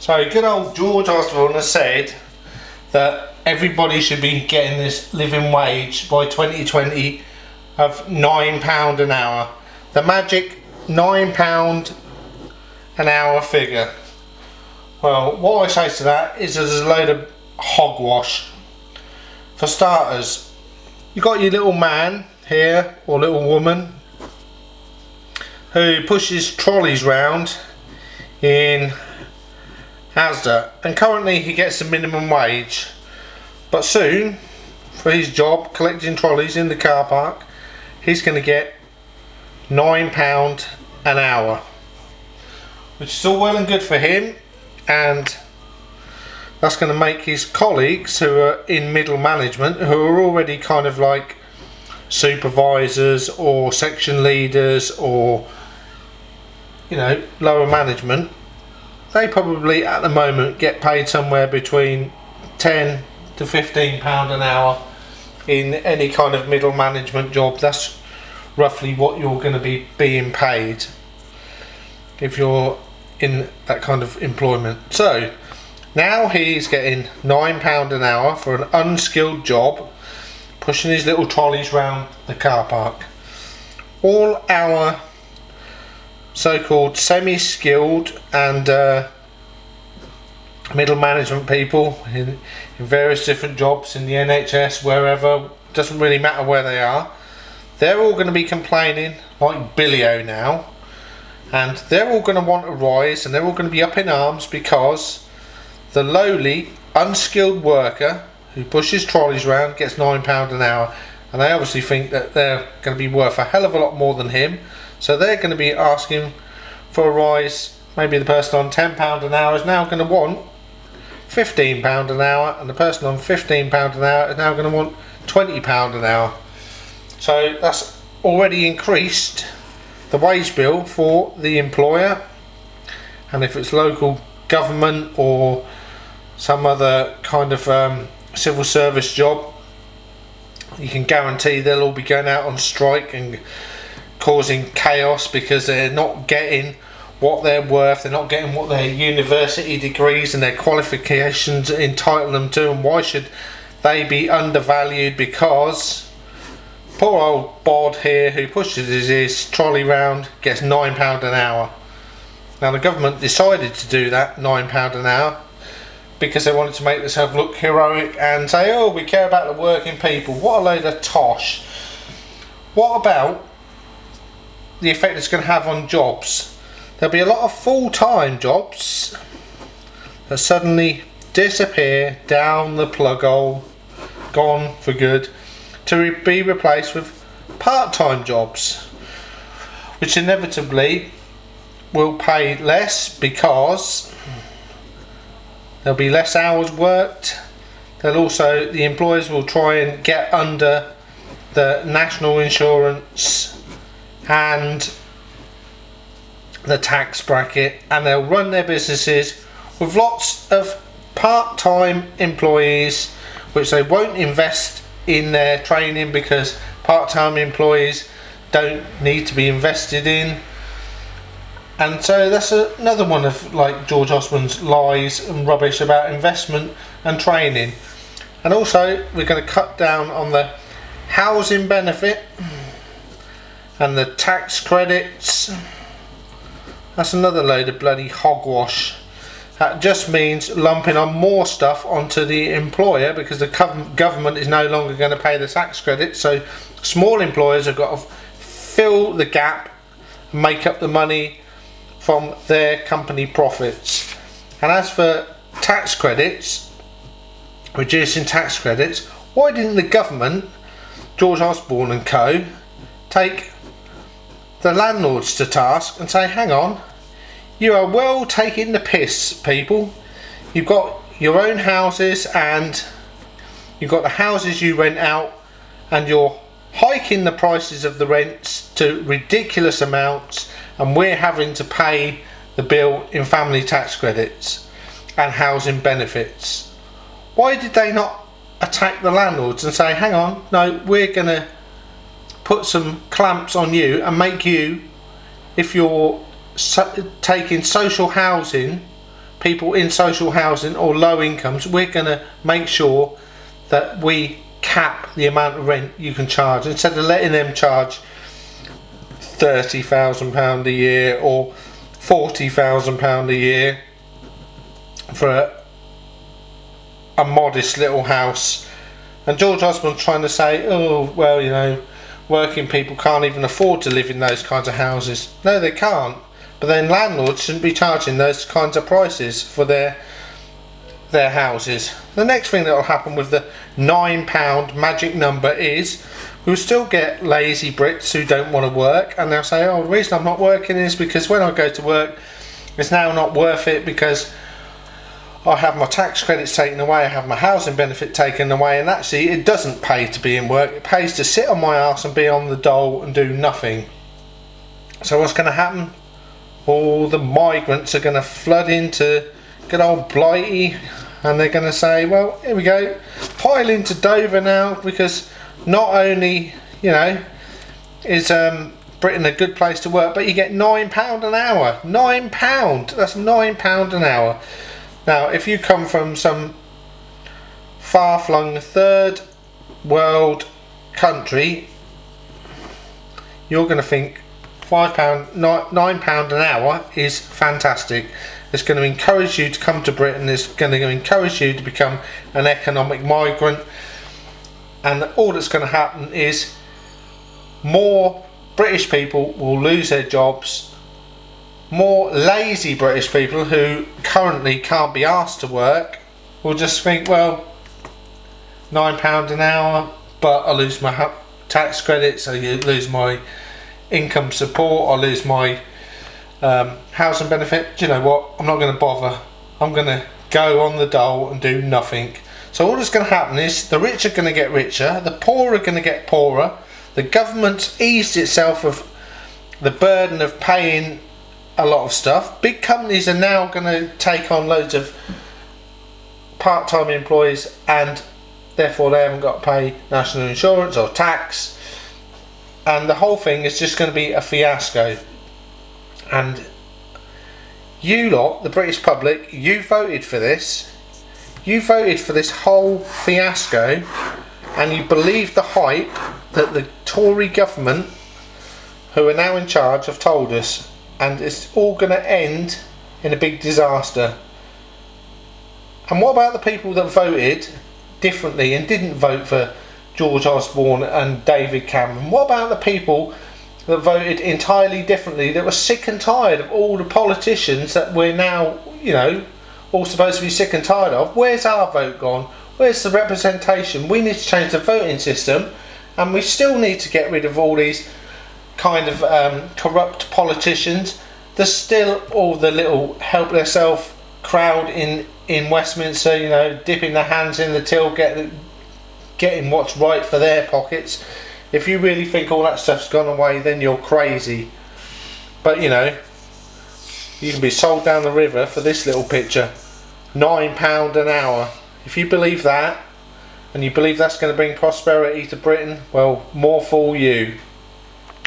So good old George Osbourne has said that everybody should be getting this living wage by 2020 of £9 an hour. The magic £9 an hour figure. Well, what I say to that is there's a load of hogwash. For starters, you got your little man here, or little woman, who pushes trolleys round in Asda, and currently he gets the minimum wage, but soon, for his job collecting trolleys in the car park, he's going to get £9 an hour, which is all well and good for him, and that's going to make his colleagues who are in middle management, who are already kind of like supervisors or section leaders or, you know, lower management, they probably at the moment get paid somewhere between £10 to £15 an hour in any kind of middle management job. That's roughly what you're going to be being paid if you're in that kind of employment. So now he's getting £9 an hour for an unskilled job, pushing his little trolleys round the car park. All our so-called semi-skilled and middle management people in various different jobs in the NHS, wherever, doesn't really matter where they are, they're all going to be complaining like Billy-O now, and they're all going to want a rise, and they're all going to be up in arms because the lowly unskilled worker who pushes trolleys around gets £9 an hour, and they obviously think that they're going to be worth a hell of a lot more than him, so they're going to be asking for a rise. Maybe the person on £10 an hour is now going to want £15 an hour, and the person on £15 an hour is now going to want £20 an hour. So that's already increased the wage bill for the employer, and if it's local government or some other kind of civil service job, you can guarantee they'll all be going out on strike and causing chaos because they're not getting what they're worth, they're not getting what their university degrees and their qualifications entitle them to, and why should they be undervalued because poor old Bod here who pushes his trolley round gets £9 an hour. Now the government decided to do that £9 an hour because they wanted to make themselves look heroic and say, oh, we care about the working people. What a load of tosh. What about the effect it's going to have on jobs? There'll be a lot of full-time jobs that suddenly disappear down the plug hole, gone for good, to be replaced with part-time jobs, which inevitably will pay less because there'll be less hours worked. They'll also, the employers will try and get under the national insurance and the tax bracket, and they'll run their businesses with lots of part-time employees, which they won't invest in their training because part-time employees don't need to be invested in. And so that's another one of like George Osbourne's lies and rubbish about investment and training. And also we're going to cut down on the housing benefit and the tax credits. That's another load of bloody hogwash. That just means lumping on more stuff onto the employer because the government is no longer going to pay the tax credit, so small employers have got to fill the gap and make up the money from their company profits. And as for tax credits, reducing tax credits, why didn't the government, George Osbourne and co, take the landlords to task and say, hang on, you are well taking the piss, people. You've got your own houses and you've got the houses you rent out, and you're hiking the prices of the rents to ridiculous amounts, and we're having to pay the bill in family tax credits and housing benefits. Why did they not attack the landlords and say, hang on, no, we're going to put some clamps on you and make you, if you're taking social housing people in social housing or low incomes, we're going to make sure that we cap the amount of rent you can charge, instead of letting them charge £30,000 a year or £40,000 a year for a modest little house. And George Osbourne's trying to say, oh well, you know, working people can't even afford to live in those kinds of houses. No, they can't. But then landlords shouldn't be charging those kinds of prices for their houses. The next thing that will happen with the £9 magic number is we'll still get lazy Brits who don't want to work, and they'll say, oh, the reason I'm not working is because when I go to work it's now not worth it because I have my tax credits taken away, I have my housing benefit taken away, and actually it doesn't pay to be in work, it pays to sit on my arse and be on the dole and do nothing. So what's going to happen? All the migrants are going to flood into good old Blighty, and they're going to say, well, here we go, pile into Dover now, because not only, you know, is Britain a good place to work, but you get £9 an hour. £9, that's £9 an hour. Now, if you come from some far-flung third world country, you're going to think £9 an hour is fantastic. It's going to encourage you to come to Britain. It's going to encourage you to become an economic migrant, and all that's going to happen is more British people will lose their jobs. More lazy British people who currently can't be asked to work will just think, well, £9 an hour, but I lose my tax credits, I lose my income support, I lose my housing benefit. Do you know what? I'm not going to bother. I'm going to go on the dole and do nothing. So all that's going to happen is the rich are going to get richer, the poor are going to get poorer. The government's eased itself of the burden of paying a lot of stuff. Big companies are now going to take on loads of part-time employees, and therefore they haven't got to pay national insurance or tax, and the whole thing is just going to be a fiasco. And you lot, the British public, you voted for this. You voted for this whole fiasco, and you believe the hype that the Tory government, who are now in charge, have told us, and it's all going to end in a big disaster. And what about the people that voted differently and didn't vote for George Osbourne and David Cameron? What about the people that voted entirely differently, that were sick and tired of all the politicians that we're now, you know, all supposed to be sick and tired of? Where's our vote gone? Where's the representation? We need to change the voting system, and we still need to get rid of all these kind of corrupt politicians. There's still all the little help themselves crowd in Westminster, you know, dipping their hands in the till, getting what's right for their pockets. If you really think all that stuff's gone away, then you're crazy. But you know, you can be sold down the river for this little picture. £9 an hour. If you believe that, and you believe that's going to bring prosperity to Britain, well, more fool you.